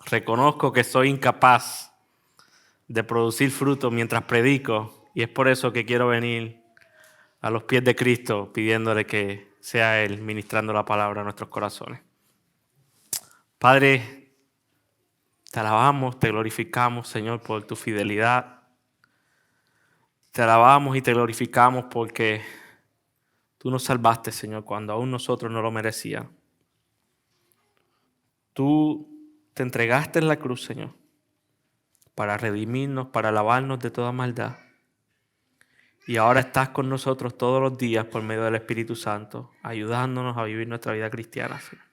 Reconozco que soy incapaz de producir fruto mientras predico y es por eso que quiero venir a los pies de Cristo pidiéndole que sea Él ministrando la palabra a nuestros corazones. Padre, te alabamos, te glorificamos, Señor, por tu fidelidad. Te alabamos y te glorificamos porque tú nos salvaste, Señor, cuando aún nosotros no lo merecíamos. Tú te entregaste en la cruz, Señor, para redimirnos, para lavarnos de toda maldad. Y ahora estás con nosotros todos los días por medio del Espíritu Santo, ayudándonos a vivir nuestra vida cristiana, Señor.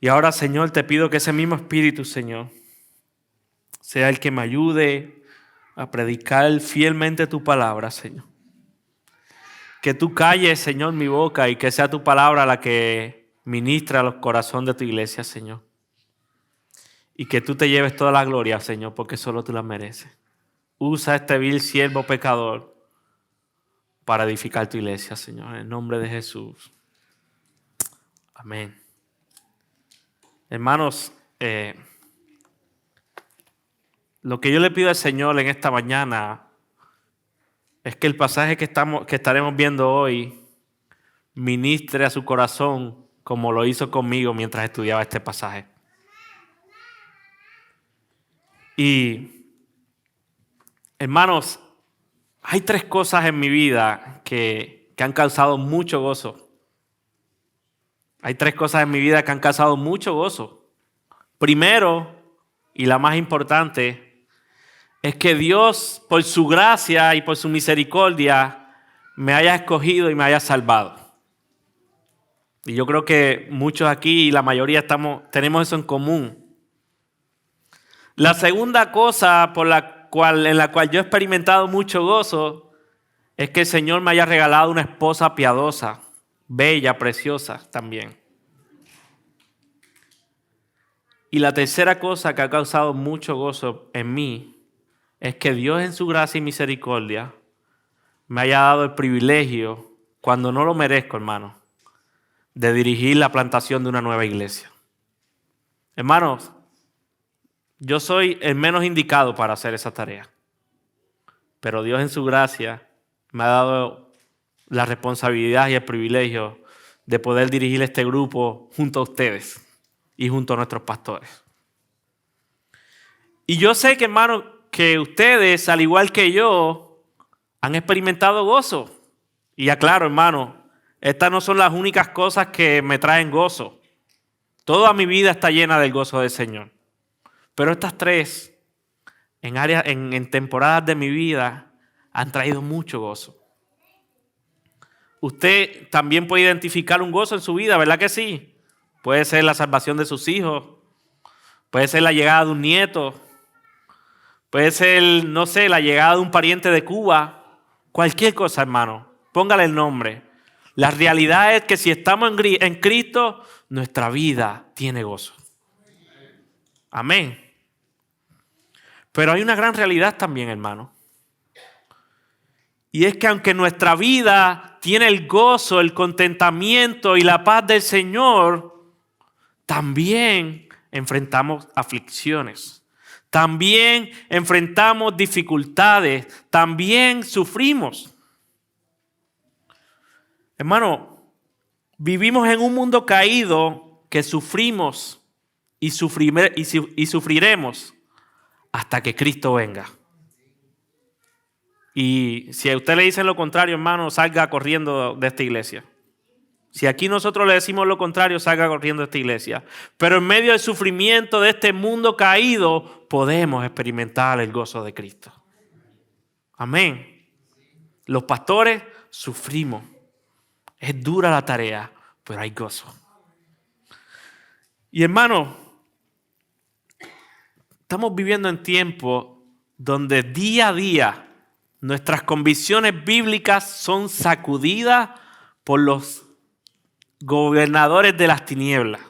Y ahora, Señor, te pido que ese mismo Espíritu, Señor, sea el que me ayude a predicar fielmente tu palabra, Señor. Que tú calles, Señor, mi boca y que sea tu palabra la que ministra a los corazones de tu iglesia, Señor. Y que tú te lleves toda la gloria, Señor, porque solo tú la mereces. Usa este vil siervo pecador para edificar tu iglesia, Señor, en el nombre de Jesús. Amén. Hermanos, lo que yo le pido al Señor en esta mañana es que el pasaje que estaremos viendo hoy ministre a su corazón como lo hizo conmigo mientras estudiaba este pasaje. Y, hermanos, hay 3 cosas en mi vida que han causado mucho gozo. Hay 3 cosas en mi vida que han causado mucho gozo. Primero, y la más importante, es que Dios, por su gracia y por su misericordia, me haya escogido y me haya salvado. Y yo creo que muchos aquí y la mayoría tenemos eso en común. La segunda cosa en la cual yo he experimentado mucho gozo es que el Señor me haya regalado una esposa piadosa, bella, preciosa también. Y la tercera cosa que ha causado mucho gozo en mí es que Dios en su gracia y misericordia me haya dado el privilegio, cuando no lo merezco, hermano, de dirigir la plantación de una nueva iglesia. Hermanos, yo soy el menos indicado para hacer esa tarea. Pero Dios en su gracia me ha dado la responsabilidad y el privilegio de poder dirigir este grupo junto a ustedes y junto a nuestros pastores. Y yo sé que, hermano, que ustedes, al igual que yo, han experimentado gozo. Y aclaro, hermano, estas no son las únicas cosas que me traen gozo. Toda mi vida está llena del gozo del Señor. Pero estas 3, en temporadas de mi vida, han traído mucho gozo. Usted también puede identificar un gozo en su vida, ¿verdad que sí? Puede ser la salvación de sus hijos, puede ser la llegada de un nieto, puede ser, no sé, la llegada de un pariente de Cuba. Cualquier cosa, hermano, póngale el nombre. La realidad es que si estamos en Cristo, nuestra vida tiene gozo. Amén. Pero hay una gran realidad también, hermano. Y es que aunque nuestra vida tiene el gozo, el contentamiento y la paz del Señor, también enfrentamos aflicciones. También enfrentamos dificultades. También sufrimos. Hermano, vivimos en un mundo caído que sufrimos y sufriremos hasta que Cristo venga. Y si a usted le dicen lo contrario, hermano, salga corriendo de esta iglesia. Si aquí nosotros le decimos lo contrario, salga corriendo de esta iglesia. Pero en medio del sufrimiento de este mundo caído, podemos experimentar el gozo de Cristo. Amén. Los pastores sufrimos. Es dura la tarea, pero hay gozo. Y hermano, estamos viviendo en tiempos donde día a día nuestras convicciones bíblicas son sacudidas por los gobernadores de las tinieblas.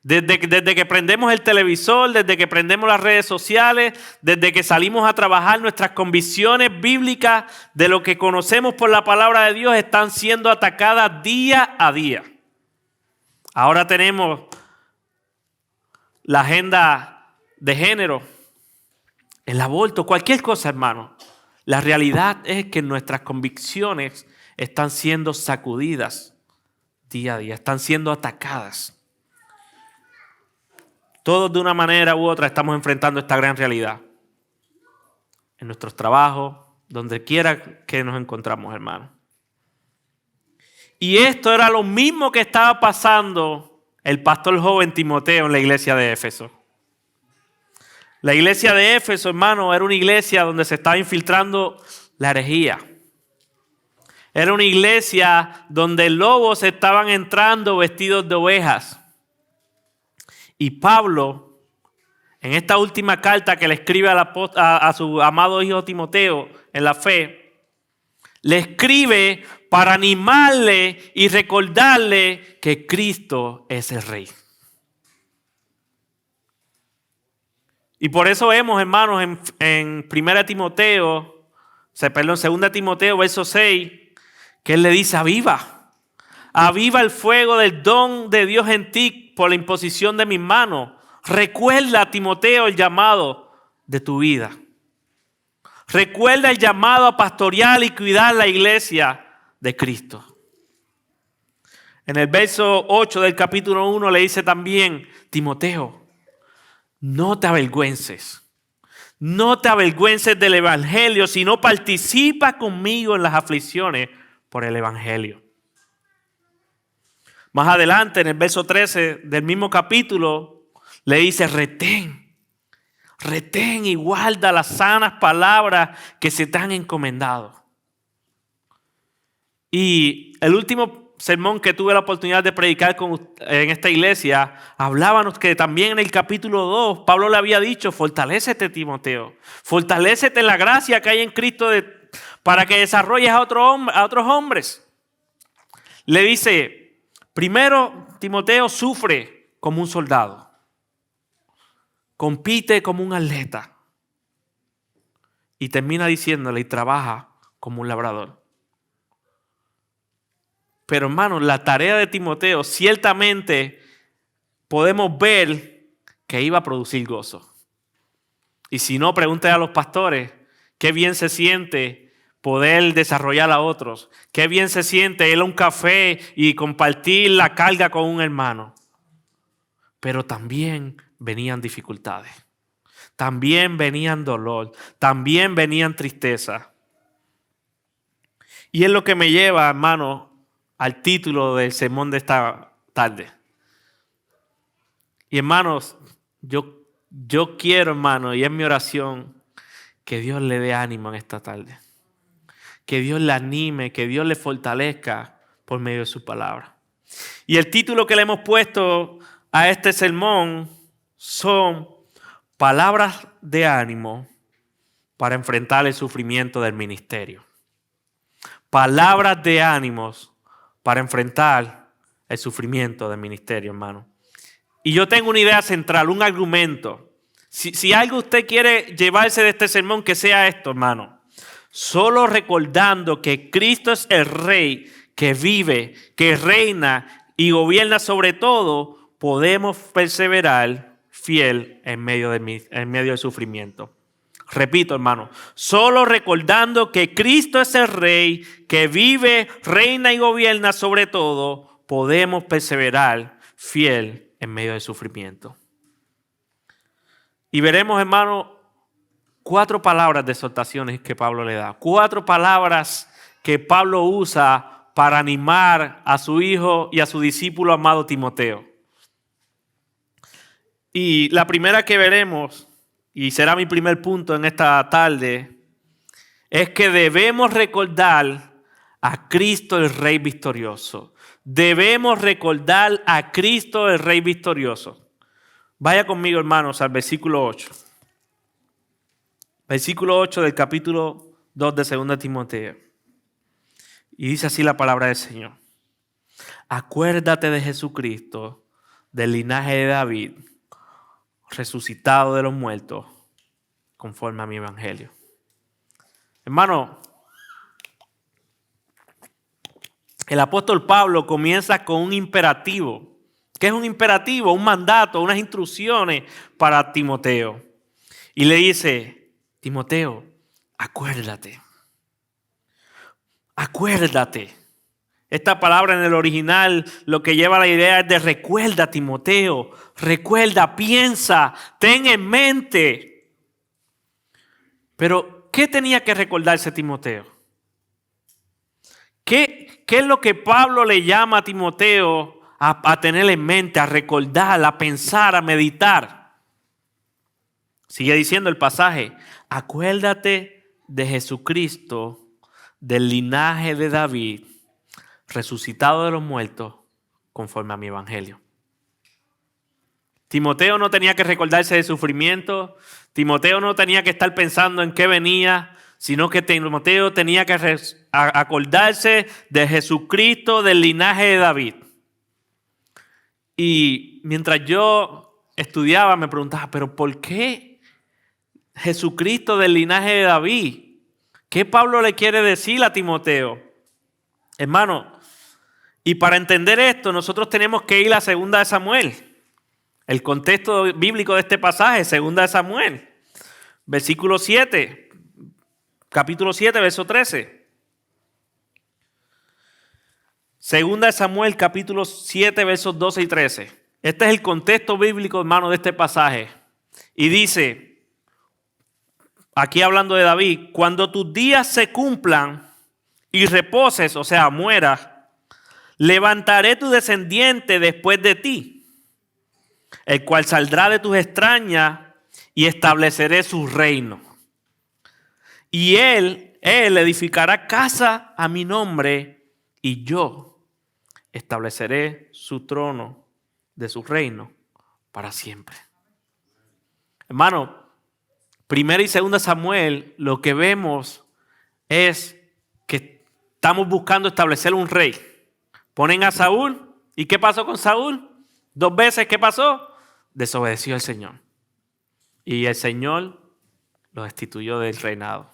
Desde que prendemos el televisor, desde que prendemos las redes sociales, desde que salimos a trabajar, nuestras convicciones bíblicas de lo que conocemos por la palabra de Dios están siendo atacadas día a día. Ahora tenemos la agenda de género, el aborto, cualquier cosa, hermano. La realidad es que nuestras convicciones están siendo sacudidas día a día, están siendo atacadas. Todos de una manera u otra estamos enfrentando esta gran realidad. En nuestros trabajos, donde quiera que nos encontramos, hermano. Y esto era lo mismo que estaba pasando el pastor joven Timoteo en la iglesia de Éfeso. La iglesia de Éfeso, hermano, era una iglesia donde se estaba infiltrando la herejía. Era una iglesia donde lobos estaban entrando vestidos de ovejas. Y Pablo, en esta última carta que le escribe a su amado hijo Timoteo en la fe, le escribe para animarle y recordarle que Cristo es el Rey. Y por eso vemos, hermanos, en 2 Timoteo, verso 6, que él le dice: aviva el fuego del don de Dios en ti por la imposición de mis manos. Recuerda, Timoteo, el llamado de tu vida. Recuerda el llamado a pastorear y cuidar la iglesia de Cristo. En el verso 8 del capítulo 1 le dice también: Timoteo, no te avergüences. No te avergüences del evangelio, sino participa conmigo en las aflicciones por el evangelio. Más adelante, en el verso 13 del mismo capítulo, le dice: retén y guarda las sanas palabras que se te han encomendado. Y el último sermón que tuve la oportunidad de predicar en esta iglesia, hablábamos que también en el capítulo 2, Pablo le había dicho: fortalécete, Timoteo, fortalécete en la gracia que hay en Cristo para que desarrolles a otros hombres. Le dice: primero, Timoteo, sufre como un soldado, compite como un atleta, y termina diciéndole: y trabaja como un labrador. Pero, hermanos, la tarea de Timoteo ciertamente podemos ver que iba a producir gozo. Y si no, pregunte a los pastores qué bien se siente poder desarrollar a otros. Qué bien se siente ir a un café y compartir la carga con un hermano. Pero también venían dificultades. También venían dolor. También venían tristeza. Y es lo que me lleva, hermano, al título del sermón de esta tarde. Y hermanos, yo quiero, hermano, y es mi oración, que Dios le dé ánimo en esta tarde. Que Dios le anime, que Dios le fortalezca por medio de su palabra. Y el título que le hemos puesto a este sermón son palabras de ánimo para enfrentar el sufrimiento del ministerio. Palabras de ánimos para enfrentar el sufrimiento del ministerio, hermano. Y yo tengo una idea central, un argumento. Si algo usted quiere llevarse de este sermón, que sea esto, hermano. Solo recordando que Cristo es el Rey que vive, que reina y gobierna sobre todo, podemos perseverar fiel en medio del sufrimiento. Repito, hermano, solo recordando que Cristo es el Rey, que vive, reina y gobierna sobre todo, podemos perseverar fiel en medio del sufrimiento. Y veremos, hermano, 4 palabras de exhortaciones que Pablo le da. 4 palabras que Pablo usa para animar a su hijo y a su discípulo amado Timoteo. Y la primera que veremos, y será mi primer punto en esta tarde, es que debemos recordar a Cristo el Rey victorioso. Debemos recordar a Cristo el Rey victorioso. Vaya conmigo, hermanos, al versículo 8. Versículo 8 del capítulo 2 de 2 Timoteo. Y dice así la palabra del Señor: acuérdate de Jesucristo, del linaje de David, resucitado de los muertos, conforme a mi evangelio. Hermano, el apóstol Pablo comienza con un imperativo que es un imperativo, un mandato, unas instrucciones para Timoteo. Y le dice, Timoteo, acuérdate. Acuérdate. Esta palabra en el original lo que lleva a la idea es de recuerda, Timoteo. Recuerda, piensa, ten en mente. Pero, ¿qué tenía que recordarse Timoteo? ¿Qué es lo que Pablo le llama a Timoteo a tener en mente, a recordar, a pensar, a meditar? Sigue diciendo el pasaje, acuérdate de Jesucristo, del linaje de David, resucitado de los muertos, conforme a mi evangelio. Timoteo no tenía que recordarse de sufrimiento. Timoteo no tenía que estar pensando en qué venía, sino que Timoteo tenía que acordarse de Jesucristo, del linaje de David. Y mientras yo estudiaba me preguntaba, ¿pero por qué Jesucristo del linaje de David? ¿Qué Pablo le quiere decir a Timoteo? Hermano, y para entender esto nosotros tenemos que ir a 2 de Samuel. El contexto bíblico de este pasaje, 2 de Samuel, versículo 7, capítulo 7, verso 13. 2 de Samuel, capítulo 7, versos 12 y 13. Este es el contexto bíblico, hermano, de este pasaje. Y dice, aquí hablando de David, cuando tus días se cumplan y reposes, o sea, mueras, levantaré tu descendiente después de ti, el cual saldrá de tus extrañas y estableceré su reino. Y él edificará casa a mi nombre y yo estableceré su trono de su reino para siempre. Hermano, 1 y 2 Samuel, lo que vemos es que estamos buscando establecer un rey. Ponen a Saúl. ¿Y qué pasó con Saúl? 2 veces, ¿qué pasó? Desobedeció al Señor. Y el Señor lo destituyó del reinado.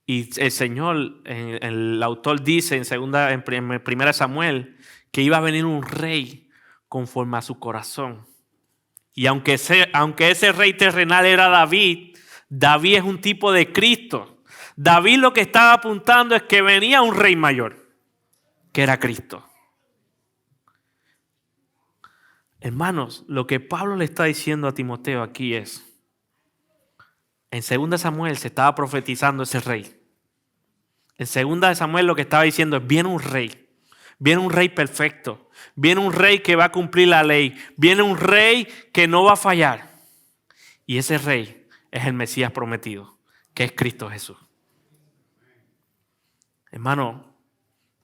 Y el Señor, el autor dice en 1 Samuel, que iba a venir un rey conforme a su corazón. Y aunque ese rey terrenal era David, David es un tipo de Cristo. David lo que estaba apuntando es que venía un rey mayor, que era Cristo. Hermanos, lo que Pablo le está diciendo a Timoteo aquí es, en 2 Samuel se estaba profetizando ese rey. En 2 Samuel lo que estaba diciendo es, viene un rey perfecto, viene un rey que va a cumplir la ley, viene un rey que no va a fallar. Y ese rey es el Mesías prometido, que es Cristo Jesús. Hermano,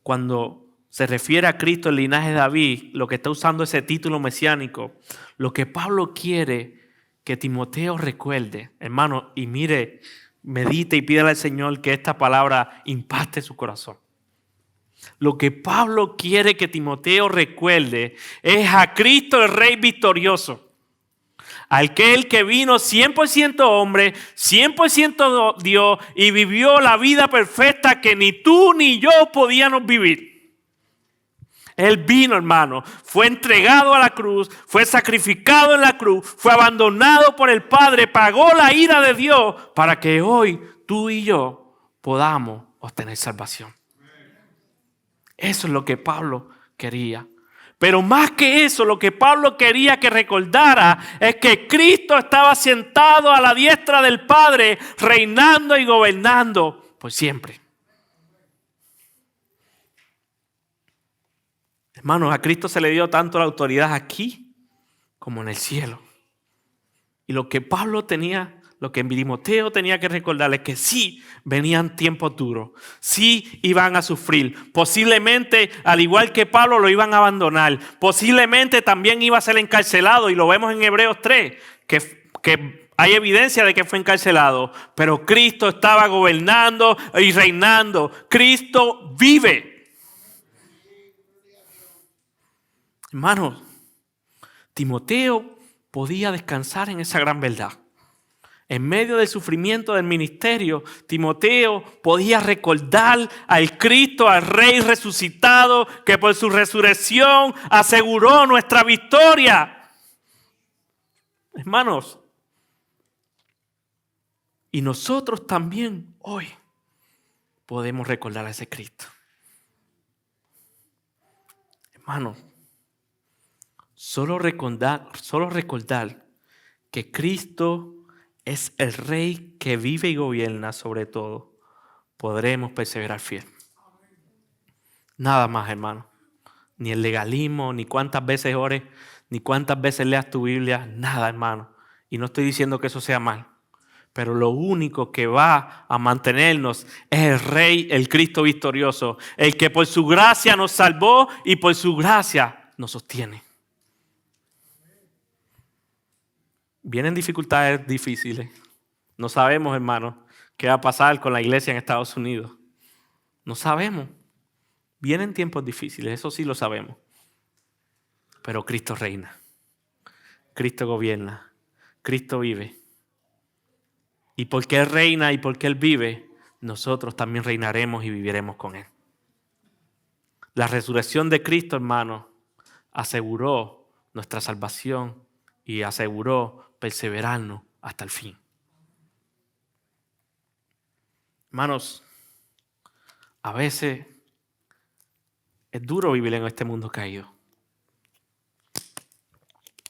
cuando se refiere a Cristo, el linaje de David, lo que está usando ese título mesiánico, lo que Pablo quiere que Timoteo recuerde, hermano, y mire, medite y pídale al Señor que esta palabra impacte su corazón. Lo que Pablo quiere que Timoteo recuerde es a Cristo el Rey victorioso. Aquel que vino 100% hombre, 100% Dios y vivió la vida perfecta que ni tú ni yo podíamos vivir. Él vino, hermano, fue entregado a la cruz, fue sacrificado en la cruz, fue abandonado por el Padre, pagó la ira de Dios para que hoy tú y yo podamos obtener salvación. Eso es lo que Pablo quería. Pero más que eso, lo que Pablo quería que recordara es que Cristo estaba sentado a la diestra del Padre, reinando y gobernando por siempre. Hermanos, a Cristo se le dio tanto la autoridad aquí como en el cielo. Y lo que Pablo tenía, lo que Timoteo tenía que recordarle es que sí venían tiempos duros, sí iban a sufrir. Posiblemente, al igual que Pablo, lo iban a abandonar. Posiblemente también iba a ser encarcelado, y lo vemos en Hebreos 3, que hay evidencia de que fue encarcelado. Pero Cristo estaba gobernando y reinando. Cristo vive. Hermanos, Timoteo podía descansar en esa gran verdad. En medio del sufrimiento del ministerio, Timoteo podía recordar al Cristo, al Rey resucitado, que por su resurrección aseguró nuestra victoria. Hermanos, y nosotros también hoy podemos recordar a ese Cristo. Hermanos, solo recordar que Cristo es el Rey que vive y gobierna sobre todo, podremos perseverar fiel. Nada más, hermano. Ni el legalismo, ni cuántas veces ores, ni cuántas veces leas tu Biblia, nada, hermano. Y no estoy diciendo que eso sea mal, pero lo único que va a mantenernos es el Rey, el Cristo victorioso, el que por su gracia nos salvó y por su gracia nos sostiene. Vienen dificultades difíciles. No sabemos, hermano, qué va a pasar con la iglesia en Estados Unidos. No sabemos. Vienen tiempos difíciles, eso sí lo sabemos. Pero Cristo reina. Cristo gobierna. Cristo vive. Y porque Él reina y porque Él vive, nosotros también reinaremos y viviremos con Él. La resurrección de Cristo, hermano, aseguró nuestra salvación y aseguró perseverarnos hasta el fin. Hermanos, a veces es duro vivir en este mundo caído.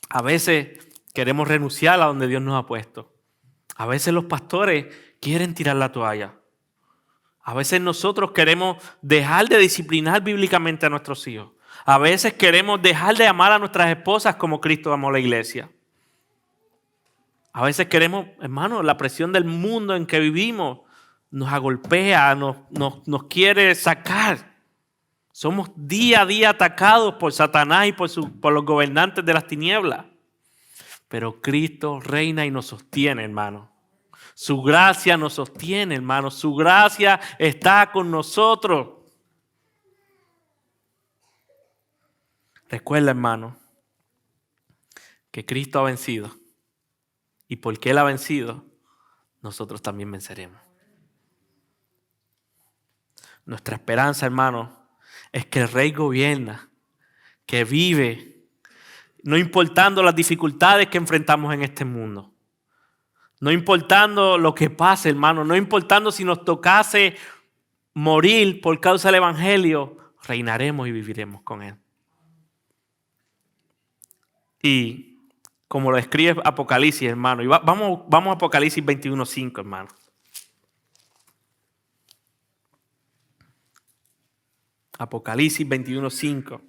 A veces queremos renunciar a donde Dios nos ha puesto. A veces los pastores quieren tirar la toalla. A veces nosotros queremos dejar de disciplinar bíblicamente a nuestros hijos. A veces queremos dejar de amar a nuestras esposas como Cristo amó a la iglesia. A veces queremos, hermano, la presión del mundo en que vivimos nos agolpea, nos quiere sacar. Somos día a día atacados por Satanás y por los gobernantes de las tinieblas. Pero Cristo reina y nos sostiene, hermano. Su gracia nos sostiene, hermano. Su gracia está con nosotros. Recuerda, hermano, que Cristo ha vencido. Y porque Él ha vencido, nosotros también venceremos. Nuestra esperanza, hermano, es que el Rey gobierna, que vive, no importando las dificultades que enfrentamos en este mundo. No importando lo que pase, hermano, no importando si nos tocase morir por causa del Evangelio, reinaremos y viviremos con Él. Y como lo escribe Apocalipsis, hermano, y vamos a Apocalipsis 21:5, hermano. Apocalipsis 21:5.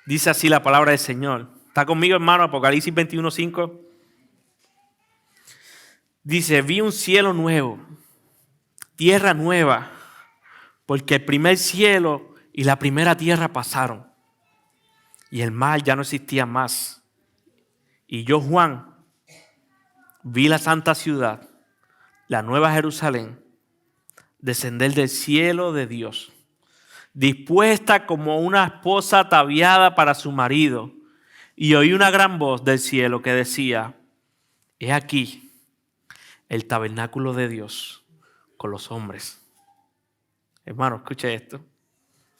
Dice así la palabra del Señor. ¿Está conmigo, hermano? Apocalipsis 21:5. Dice, vi un cielo nuevo, tierra nueva, porque el primer cielo y la primera tierra pasaron, y el mar ya no existía más. Y yo, Juan, vi la santa ciudad, la nueva Jerusalén, descender del cielo de Dios, dispuesta como una esposa ataviada para su marido. Y oí una gran voz del cielo que decía, he aquí el tabernáculo de Dios con los hombres. Hermano, escuche esto.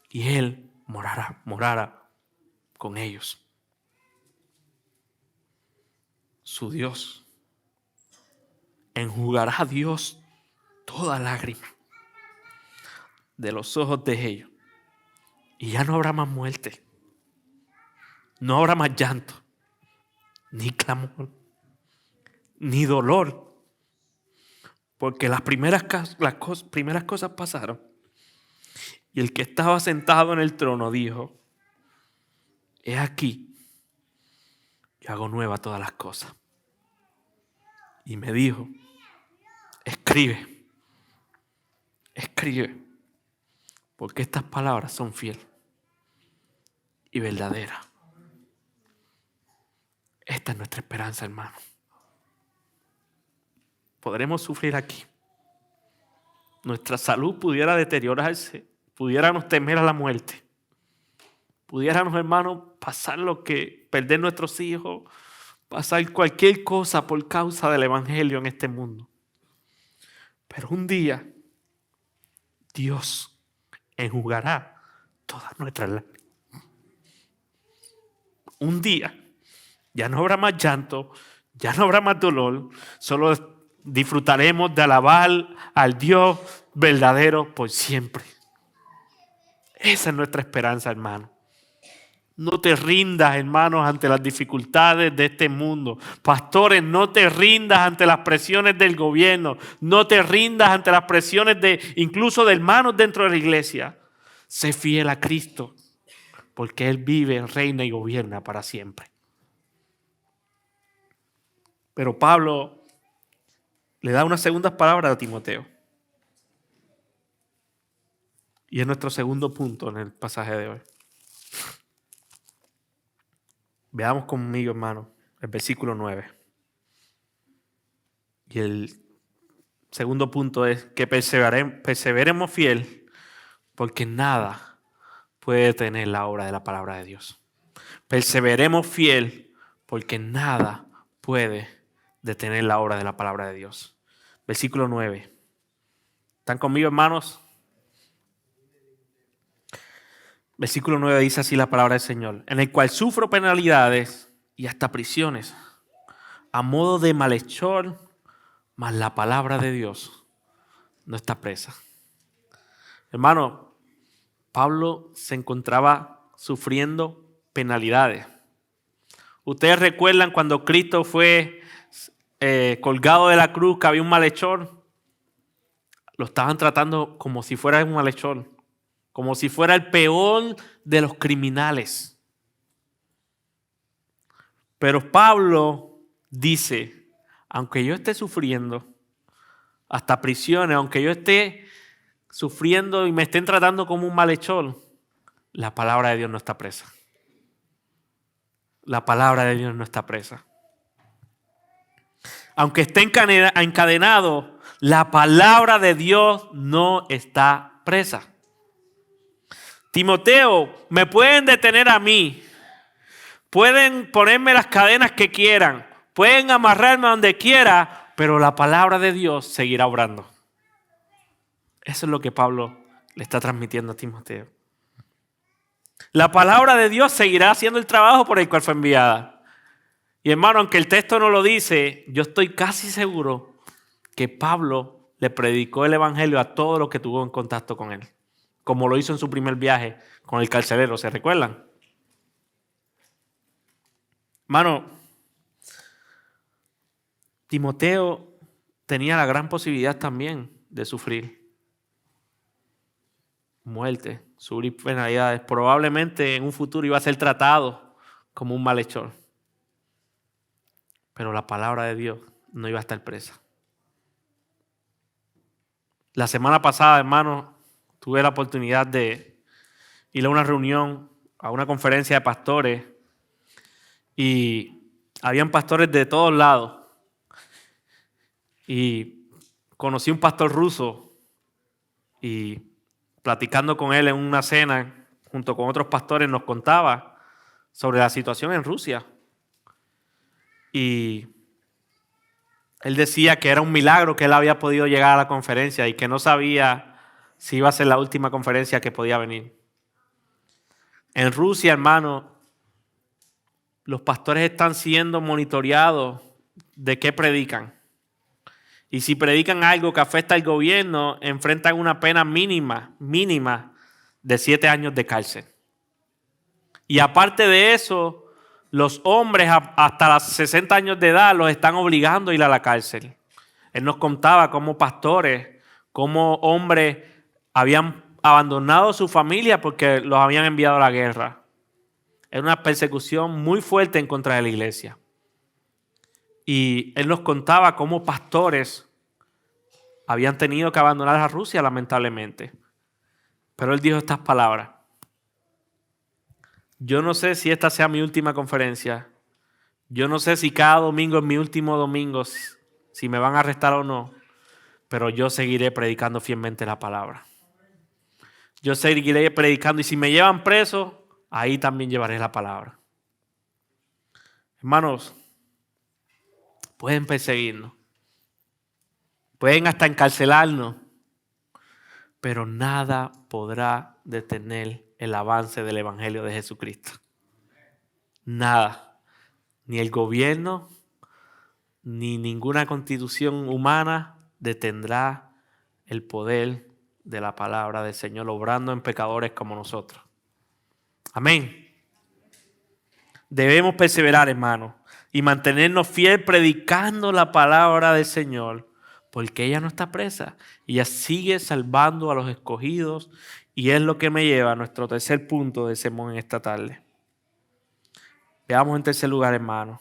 Y Él morará con ellos. Su Dios enjugará a Dios toda lágrima de los ojos de ellos. Y ya no habrá más muerte. No habrá más llanto, ni clamor, ni dolor. Porque las primeras cosas pasaron. Y el que estaba sentado en el trono dijo, he aquí, yo hago nueva todas las cosas. Y me dijo, escribe, porque estas palabras son fieles y verdaderas. Esta es nuestra esperanza, hermano. Podremos sufrir aquí. Nuestra salud pudiera deteriorarse. Pudiéramos temer a la muerte. Pudiéramos, hermano, pasar lo que perder nuestros hijos, pasar cualquier cosa por causa del evangelio en este mundo. Pero un día Dios enjugará todas nuestras lágrimas. Un día ya no habrá más llanto, ya no habrá más dolor, solo disfrutaremos de alabar al Dios verdadero por siempre. Esa es nuestra esperanza, hermano. No te rindas, hermanos, ante las dificultades de este mundo. Pastores, no te rindas ante las presiones del gobierno. No te rindas ante las presiones incluso de hermanos dentro de la iglesia. Sé fiel a Cristo, porque Él vive, reina y gobierna para siempre. Pero Pablo le da unas segundas palabras a Timoteo. Y es nuestro segundo punto en el pasaje de hoy. Veamos conmigo, hermano, el versículo 9. Y el segundo punto es que perseveremos fiel, porque nada puede detener la obra de la palabra de Dios. Perseveremos fiel, porque nada puede detener la obra de la palabra de Dios. Versículo 9. ¿Están conmigo, hermanos? Versículo 9 dice así la palabra del Señor: en el cual sufro penalidades y hasta prisiones, a modo de malhechor, mas la palabra de Dios no está presa. Hermano, Pablo se encontraba sufriendo penalidades. Ustedes recuerdan cuando Cristo fue colgado de la cruz, que había un malhechor. Lo estaban tratando como si fuera un malhechor, como si fuera el peor de los criminales. Pero Pablo dice: aunque yo esté sufriendo hasta prisiones, aunque yo esté sufriendo y me estén tratando como un malhechor, la palabra de Dios no está presa. La palabra de Dios no está presa. Aunque esté encadenado, la palabra de Dios no está presa. Timoteo, me pueden detener a mí, pueden ponerme las cadenas que quieran, pueden amarrarme a donde quiera, pero la palabra de Dios seguirá obrando. Eso es lo que Pablo le está transmitiendo a Timoteo. La palabra de Dios seguirá haciendo el trabajo por el cual fue enviada. Y hermano, aunque el texto no lo dice, yo estoy casi seguro que Pablo le predicó el evangelio a todos los que tuvo en contacto con él, como lo hizo en su primer viaje con el carcelero, ¿se recuerdan? Hermano, Timoteo tenía la gran posibilidad también de sufrir muerte, sufrir penalidades. Probablemente en un futuro iba a ser tratado como un malhechor. Pero la palabra de Dios no iba a estar presa. La semana pasada, hermano, tuve la oportunidad de ir a una reunión, a una conferencia de pastores, y habían pastores de todos lados. Y conocí un pastor ruso y platicando con él en una cena, junto con otros pastores, nos contaba sobre la situación en Rusia. Y él decía que era un milagro que él había podido llegar a la conferencia y que no sabía si iba a ser la última conferencia que podía venir. En Rusia, hermano, los pastores están siendo monitoreados de qué predican. Y si predican algo que afecta al gobierno, enfrentan una pena mínima de 7 años de cárcel. Y aparte de eso, los hombres hasta los 60 años de edad los están obligando a ir a la cárcel. Él nos contaba cómo pastores, cómo hombres habían abandonado a su familia porque los habían enviado a la guerra. Era una persecución muy fuerte en contra de la iglesia. Y él nos contaba cómo pastores habían tenido que abandonar a Rusia, lamentablemente. Pero él dijo estas palabras: yo no sé si esta sea mi última conferencia. Yo no sé si cada domingo es mi último domingo, si me van a arrestar o no. Pero yo seguiré predicando fielmente la palabra. Yo seguiré predicando, y si me llevan preso, ahí también llevaré la palabra. Hermanos, pueden perseguirnos, pueden hasta encarcelarnos, pero nada podrá detener el avance del Evangelio de Jesucristo. Nada. Ni el gobierno, ni ninguna constitución humana detendrá el poder de la palabra del Señor, obrando en pecadores como nosotros. Amén. Debemos perseverar, hermanos, y mantenernos fiel predicando la palabra del Señor, porque ella no está presa. Ella sigue salvando a los escogidos, y es lo que me lleva a nuestro tercer punto del sermón en esta tarde. Veamos en tercer lugar, hermanos,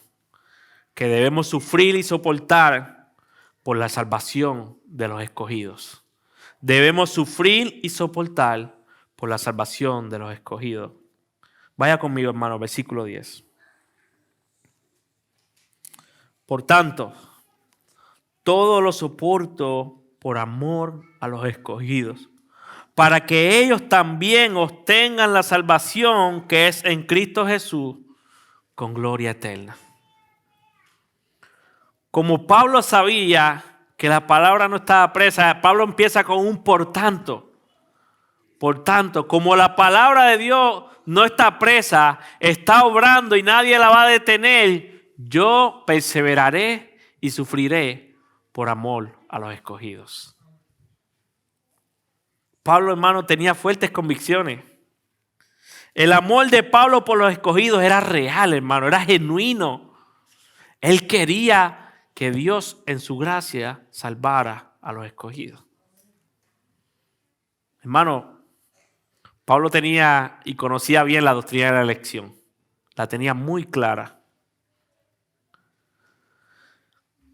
que debemos sufrir y soportar por la salvación de los escogidos. Debemos sufrir y soportar por la salvación de los escogidos. Vaya conmigo, hermano, versículo 10. Por tanto, todo lo soporto por amor a los escogidos, para que ellos también obtengan la salvación que es en Cristo Jesús con gloria eterna. Como Pablo sabía que la palabra no estaba presa, Pablo empieza con un por tanto. Por tanto, como la palabra de Dios no está presa, está obrando y nadie la va a detener, yo perseveraré y sufriré por amor a los escogidos. Pablo, hermano, tenía fuertes convicciones. El amor de Pablo por los escogidos era real, hermano, era genuino. Él quería que Dios en su gracia salvara a los escogidos. Hermano, Pablo tenía y conocía bien la doctrina de la elección. La tenía muy clara.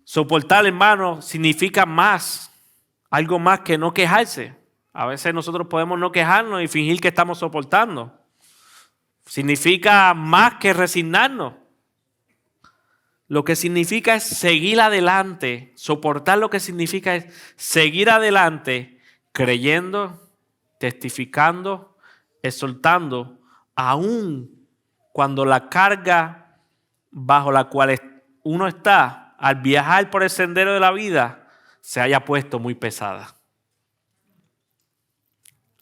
Soportar, hermano, significa más, algo más que no quejarse. A veces nosotros podemos no quejarnos y fingir que estamos soportando. Significa más que resignarnos. Lo que significa es seguir adelante. Soportar lo que significa es seguir adelante creyendo, testificando, exhortando, aun cuando la carga bajo la cual uno está al viajar por el sendero de la vida se haya puesto muy pesada.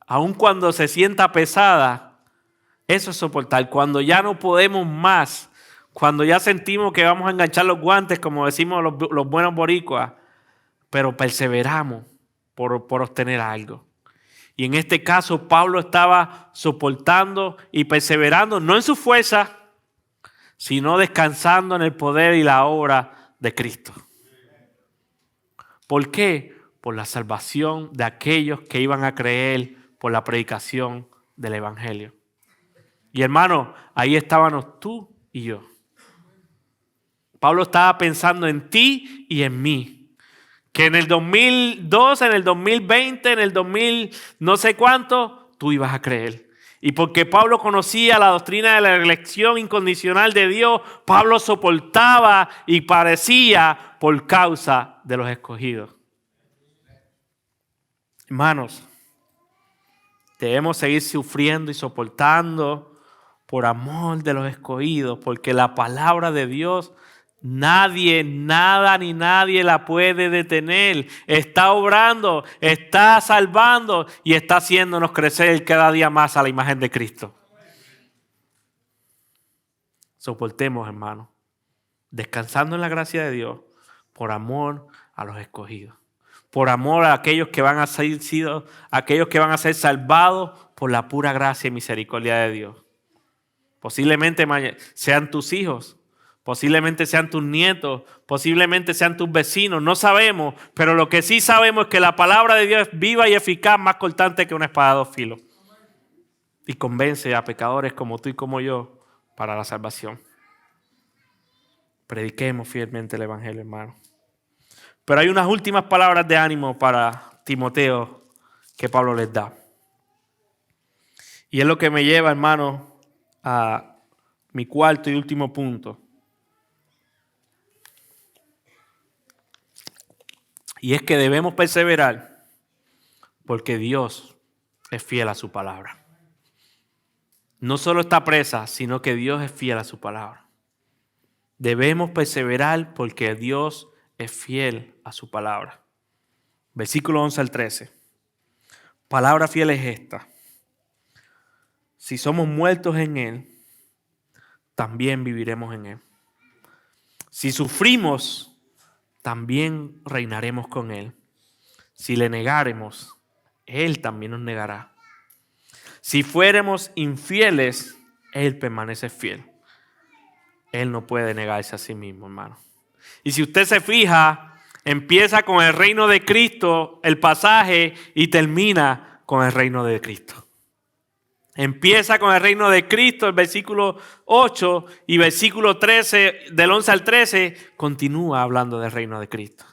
Aun cuando se sienta pesada, eso es soportar. Cuando ya no podemos más, cuando ya sentimos que vamos a enganchar los guantes, como decimos los buenos boricuas, pero perseveramos por obtener algo. Y en este caso, Pablo estaba soportando y perseverando, no en su fuerza, sino descansando en el poder y la obra de Cristo. ¿Por qué? Por la salvación de aquellos que iban a creer por la predicación del Evangelio. Y hermano, ahí estábamos tú y yo. Pablo estaba pensando en ti y en mí. Que en el 2002, en el 2020, en el 2000 no sé cuánto, tú ibas a creer. Y porque Pablo conocía la doctrina de la elección incondicional de Dios, Pablo soportaba y padecía por causa de los escogidos. Hermanos, debemos seguir sufriendo y soportando por amor de los escogidos, porque la palabra de Dios nadie, nada ni nadie la puede detener. Está obrando, está salvando y está haciéndonos crecer cada día más a la imagen de Cristo. Soportemos, hermano, descansando en la gracia de Dios por amor a los escogidos. Por amor a aquellos que van a ser salvados por la pura gracia y misericordia de Dios. Posiblemente sean tus hijos, posiblemente sean tus nietos, posiblemente sean tus vecinos, no sabemos, pero lo que sí sabemos es que la palabra de Dios es viva y eficaz, más cortante que una espada de dos filos. Y convence a pecadores como tú y como yo para la salvación. Prediquemos fielmente el Evangelio, hermano. Pero hay unas últimas palabras de ánimo para Timoteo que Pablo les da. Y es lo que me lleva, hermano, a mi cuarto y último punto. Y es que debemos perseverar porque Dios es fiel a su palabra. No solo está presa, sino que Dios es fiel a su palabra. Debemos perseverar porque Dios es fiel a su palabra. Versículo 11 al 13. Palabra fiel es esta. Si somos muertos en Él, también viviremos en Él. Si sufrimos, también reinaremos con Él. Si le negáremos, Él también nos negará. Si fuéramos infieles, Él permanece fiel. Él no puede negarse a sí mismo, hermano. Y si usted se fija, empieza con el reino de Cristo, el pasaje, y termina con el reino de Cristo. Empieza con el reino de Cristo, el versículo 8, y versículo 13, del 11 al 13, continúa hablando del reino de Cristo.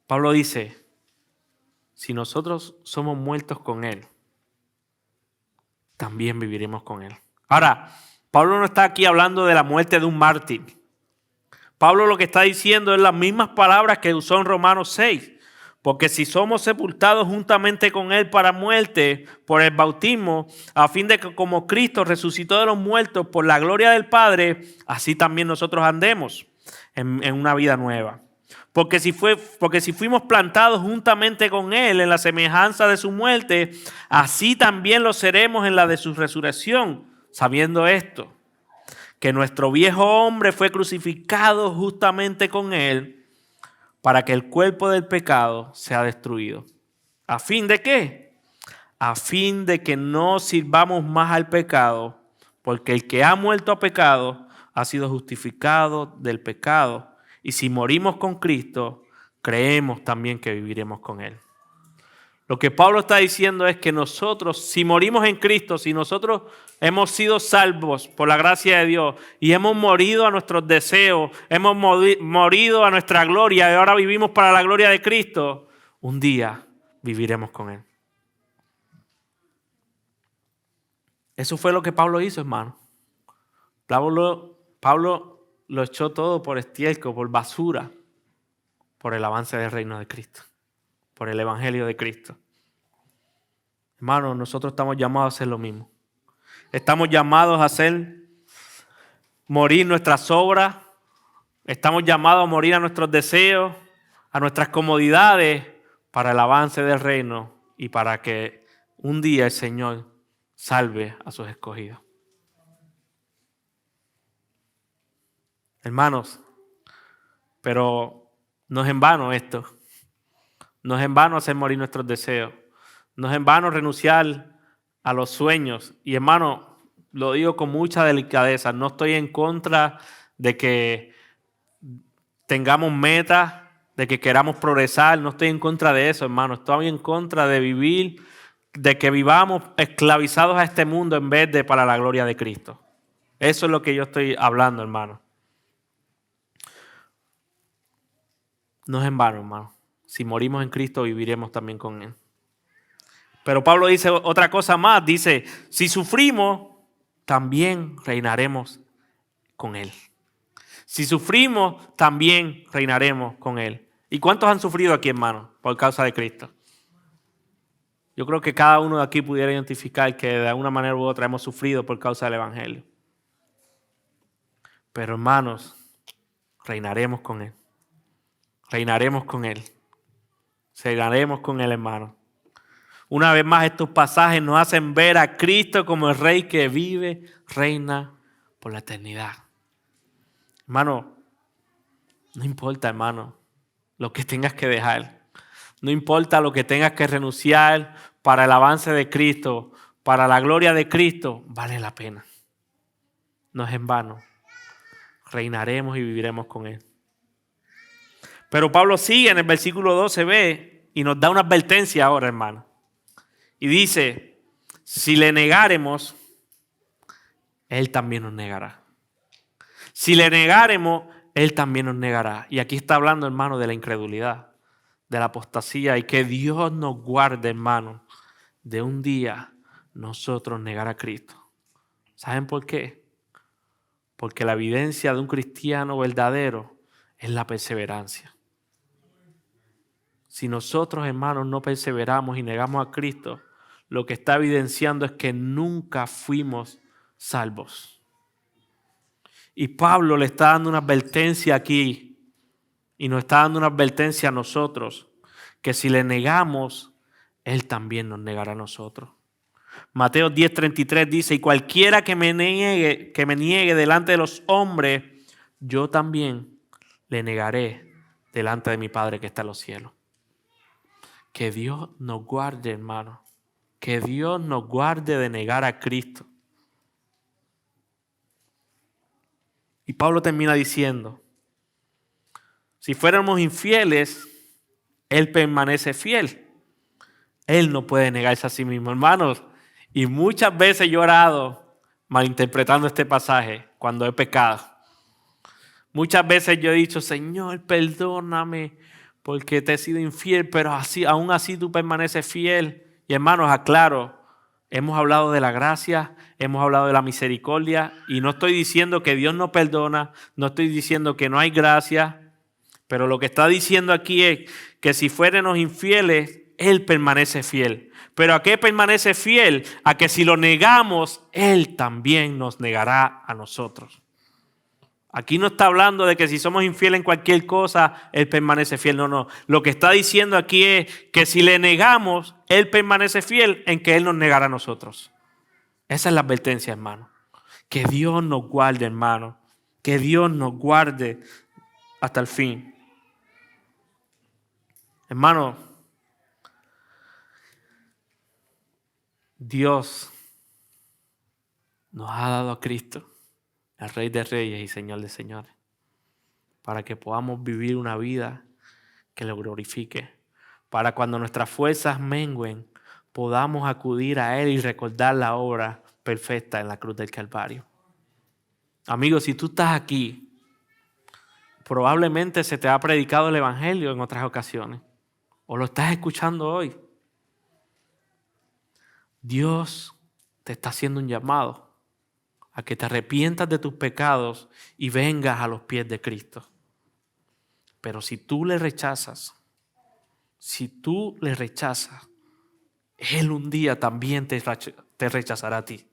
Pablo dice, si nosotros somos muertos con Él, también viviremos con Él. Ahora, Pablo no está aquí hablando de la muerte de un mártir. Pablo lo que está diciendo es las mismas palabras que usó en Romanos 6. Porque si somos sepultados juntamente con Él para muerte por el bautismo, a fin de que como Cristo resucitó de los muertos por la gloria del Padre, así también nosotros andemos en una vida nueva. Porque si fuimos plantados juntamente con Él en la semejanza de su muerte, así también lo seremos en la de su resurrección, sabiendo esto, que nuestro viejo hombre fue crucificado justamente con Él, para que el cuerpo del pecado sea destruido. ¿A fin de qué? A fin de que no sirvamos más al pecado, porque el que ha muerto a pecado ha sido justificado del pecado. Y si morimos con Cristo, creemos también que viviremos con Él. Lo que Pablo está diciendo es que nosotros, si morimos en Cristo, si nosotros hemos sido salvos por la gracia de Dios y hemos morido a nuestros deseos, hemos morido a nuestra gloria y ahora vivimos para la gloria de Cristo, un día viviremos con Él. Eso fue lo que Pablo hizo, hermano. Pablo lo echó todo por estiércol, por basura, por el avance del reino de Cristo, por el evangelio de Cristo. Hermano, nosotros estamos llamados a hacer lo mismo. Estamos llamados a hacer morir nuestras obras. Estamos llamados a morir a nuestros deseos, a nuestras comodidades, para el avance del reino y para que un día el Señor salve a sus escogidos. Hermanos, pero no es en vano esto. No es en vano hacer morir nuestros deseos. No es en vano renunciar a los sueños. Y hermano, lo digo con mucha delicadeza. No estoy en contra de que tengamos metas, de que queramos progresar. No estoy en contra de eso, hermano. Estoy en contra de vivir, de que vivamos esclavizados a este mundo en vez de para la gloria de Cristo. Eso es lo que yo estoy hablando, hermano. No es en vano, hermano. Si morimos en Cristo, viviremos también con Él. Pero Pablo dice otra cosa más. Dice, si sufrimos, también reinaremos con Él. Si sufrimos, también reinaremos con Él. ¿Y cuántos han sufrido aquí, hermano, por causa de Cristo? Yo creo que cada uno de aquí pudiera identificar que de alguna manera u otra hemos sufrido por causa del Evangelio. Pero, hermanos, reinaremos con Él. Reinaremos con Él. Reinaremos con Él, hermano. Una vez más, estos pasajes nos hacen ver a Cristo como el Rey que vive, reina por la eternidad. Hermano, no importa, hermano, lo que tengas que dejar. No importa lo que tengas que renunciar para el avance de Cristo, para la gloria de Cristo, vale la pena. No es en vano. Reinaremos y viviremos con Él. Pero Pablo sigue en el versículo 12b y nos da una advertencia ahora, hermano. Y dice, si le negáremos, Él también nos negará. Si le negáremos, Él también nos negará. Y aquí está hablando, hermano, de la incredulidad, de la apostasía, y que Dios nos guarde, hermano, de un día nosotros negar a Cristo. ¿Saben por qué? Porque la evidencia de un cristiano verdadero es la perseverancia. Si nosotros, hermanos, no perseveramos y negamos a Cristo, lo que está evidenciando es que nunca fuimos salvos. Y Pablo le está dando una advertencia aquí y nos está dando una advertencia a nosotros, que si le negamos, Él también nos negará a nosotros. Mateo 10:33 dice, y cualquiera que me niegue delante de los hombres, yo también le negaré delante de mi Padre que está en los cielos. Que Dios nos guarde, hermano. Que Dios nos guarde de negar a Cristo. Y Pablo termina diciendo, si fuéramos infieles, Él permanece fiel. Él no puede negarse a sí mismo, hermanos. Y muchas veces yo he orado malinterpretando este pasaje cuando he pecado. Muchas veces yo he dicho, Señor, perdóname porque te he sido infiel, pero aún así tú permaneces fiel. Y hermanos, aclaro, hemos hablado de la gracia, hemos hablado de la misericordia, y no estoy diciendo que Dios no perdona, no estoy diciendo que no hay gracia, pero lo que está diciendo aquí es que si fuéramos infieles, Él permanece fiel. ¿Pero a qué permanece fiel? A que si lo negamos, Él también nos negará a nosotros. Aquí no está hablando de que si somos infieles en cualquier cosa, Él permanece fiel. No, no. Lo que está diciendo aquí es que si le negamos, Él permanece fiel en que Él nos negará a nosotros. Esa es la advertencia, hermano. Que Dios nos guarde, hermano. Que Dios nos guarde hasta el fin. Hermano, Dios nos ha dado a Cristo, el Rey de Reyes y Señor de Señores, para que podamos vivir una vida que lo glorifique, para cuando nuestras fuerzas mengüen, podamos acudir a Él y recordar la obra perfecta en la cruz del Calvario. Amigo, si tú estás aquí, probablemente se te ha predicado el Evangelio en otras ocasiones, o lo estás escuchando hoy. Dios te está haciendo un llamado a que te arrepientas de tus pecados y vengas a los pies de Cristo. Pero si tú le rechazas, Él un día también te rechazará a ti.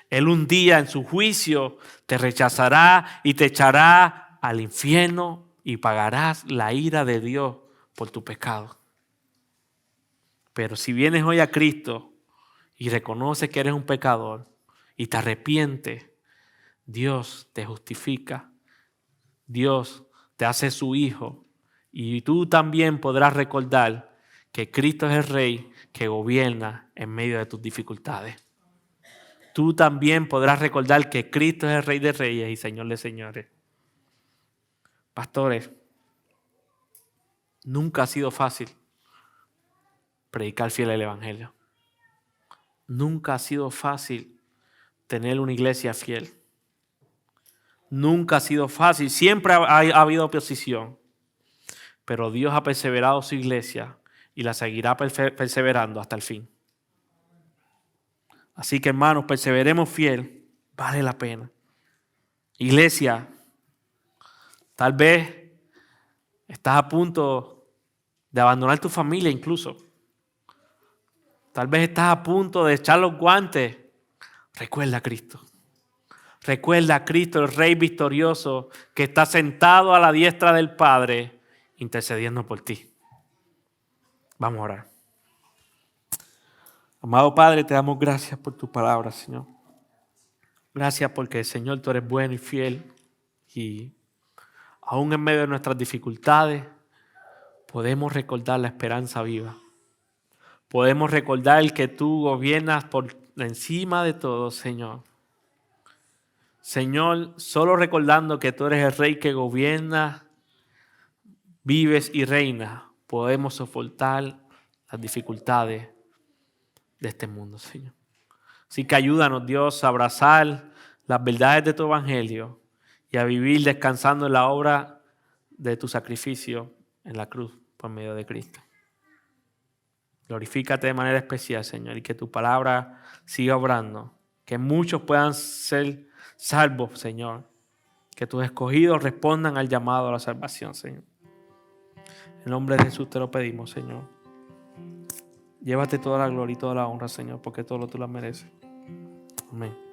Él un día en su juicio te rechazará y te echará al infierno y pagarás la ira de Dios por tu pecado. Pero si vienes hoy a Cristo y reconoces que eres un pecador y te arrepientes, Dios te justifica, Dios te hace su hijo, y tú también podrás recordar que Cristo es el Rey que gobierna en medio de tus dificultades. Tú también podrás recordar que Cristo es el Rey de Reyes y Señor de Señores. Pastores, nunca ha sido fácil predicar fiel el Evangelio. Nunca ha sido fácil tener una iglesia fiel. Nunca ha sido fácil. Siempre ha habido oposición. Pero Dios ha perseverado su iglesia y la seguirá perseverando hasta el fin. Así que, hermanos, perseveremos fiel. Vale la pena. Iglesia, tal vez estás a punto de abandonar tu familia incluso. Tal vez estás a punto de echar los guantes. Recuerda a Cristo. Recuerda a Cristo, el Rey victorioso, que está sentado a la diestra del Padre, intercediendo por ti. Vamos a orar. Amado Padre, te damos gracias por tu palabra, Señor. Gracias porque, Señor, tú eres bueno y fiel. Y aún en medio de nuestras dificultades, podemos recordar la esperanza viva. Podemos recordar que tú gobiernas por encima de todo, Señor. Señor, solo recordando que tú eres el Rey que gobierna, vives y reinas, podemos soportar las dificultades de este mundo, Señor. Así que ayúdanos, Dios, a abrazar las verdades de tu evangelio y a vivir descansando en la obra de tu sacrificio en la cruz por medio de Cristo. Glorifícate de manera especial, Señor, y que tu palabra siga obrando, que muchos puedan ser salvos, Señor, que tus escogidos respondan al llamado a la salvación, Señor. En nombre de Jesús te lo pedimos, Señor. Llévate toda la gloria y toda la honra, Señor, porque todo lo tú la mereces. Amén.